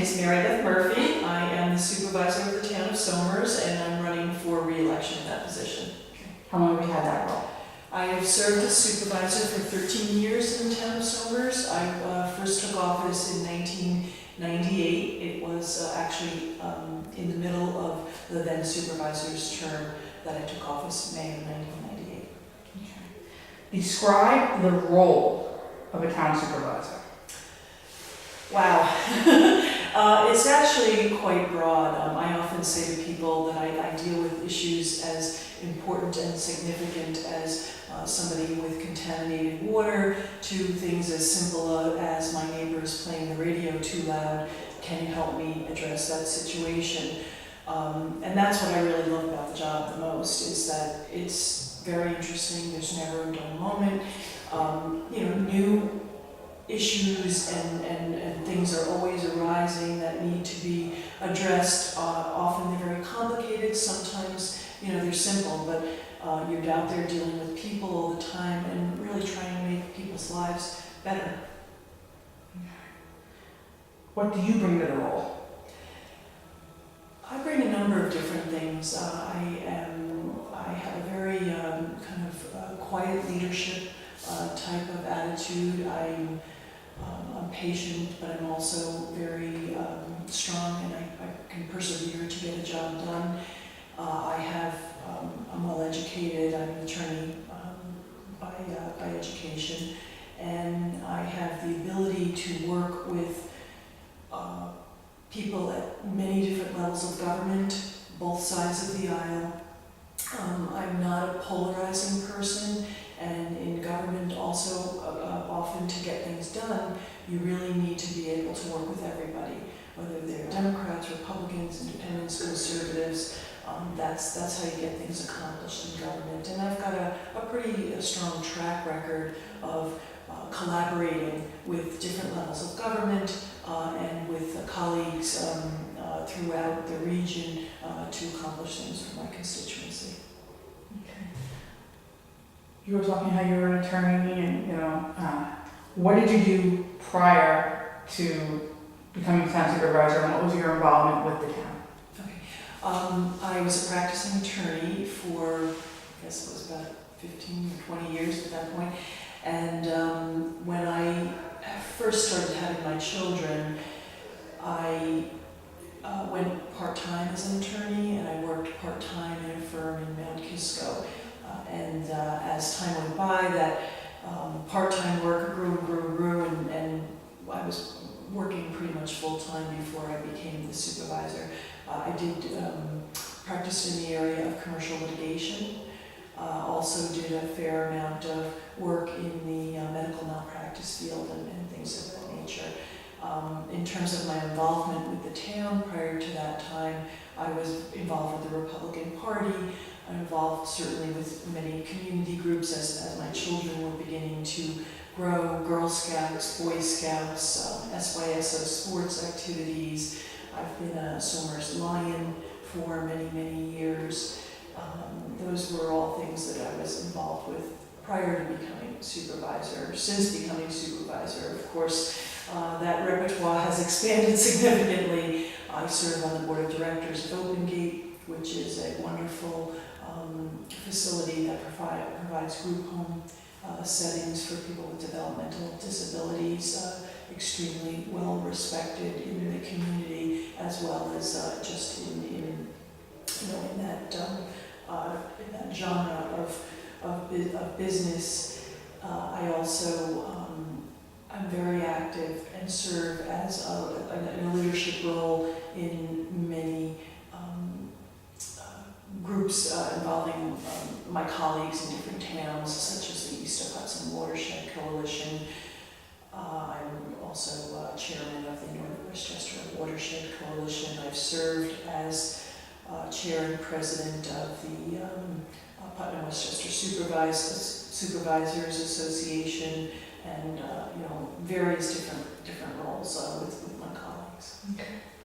is Mary Beth Murphy. I am the supervisor of the town of Somers, and I'm running for re-election in that position. How long have you had that role? I have served as supervisor for 13 years in the town of Somers. I first took office in 1998. It was actually in the middle of the then supervisor's term that I took office in May of 1998. Okay. Describe the role of a town supervisor. Wow. It's actually quite broad. I often say to people that I deal with issues as important and significant as somebody with contaminated water to things as simple as my neighbor is playing the radio too loud. Can you help me address that situation? And that's what I really love about the job the most, is that it's very interesting. There's never a dull moment. New issues and things are always arising that need to be addressed. Often they're very complicated. Sometimes, they're simple, but you're out there dealing with people all the time and really trying to make people's lives better. What do you bring to the role? I bring a number of different things. I have a very kind of quiet leadership type of attitude. I'm patient, but I'm also very strong, and I can persevere to get a job done. I'm well educated. I'm an attorney by education, and I have the ability to work with people at many different levels of government, both sides of the aisle. I'm not a polarizing person, and in government also, often to get things done, you really need to be able to work with everybody, whether they're Democrats, Republicans, Independents, Conservatives. That's how you get things accomplished in government. And I've got a pretty strong track record of collaborating with different levels of government and with colleagues throughout the region to accomplish things for my constituency. Okay. You were talking how you were an attorney, and what did you do prior to becoming town supervisor, and what was your involvement with the town? I was a practicing attorney for, I guess it was about 15 or 20 years at that point. And when I first started having my children, I went part-time as an attorney, and I worked part-time in a firm in Mount Kisco. And as time went by, that part-time work grew, and I was working pretty much full-time before I became the supervisor. I did practice in the area of commercial litigation. Also did a fair amount of work in the medical malpractice field and things of that nature. In terms of my involvement with the town prior to that time, I was involved with the Republican Party. I'm involved certainly with many community groups as my children were beginning to grow. Girl Scouts, Boy Scouts, SYSO sports activities. I've been a Somers Lion for many, many years. Those were all things that I was involved with prior to becoming supervisor. Since becoming supervisor, of course, that repertoire has expanded significantly. I serve on the board of directors of Open Gate, which is a wonderful facility that provides group home settings for people with developmental disabilities, extremely well respected in the community, as well as just in that genre of business. I also I'm very active and serve as in a leadership role in many groups involving my colleagues in different towns, such as the East of Hudson Watershed Coalition. I'm also chairman of the Northern Westchester Watershed Coalition. I've served as chair and president of the Putnam Westchester Supervisors Association, and various different roles with my colleagues. Okay.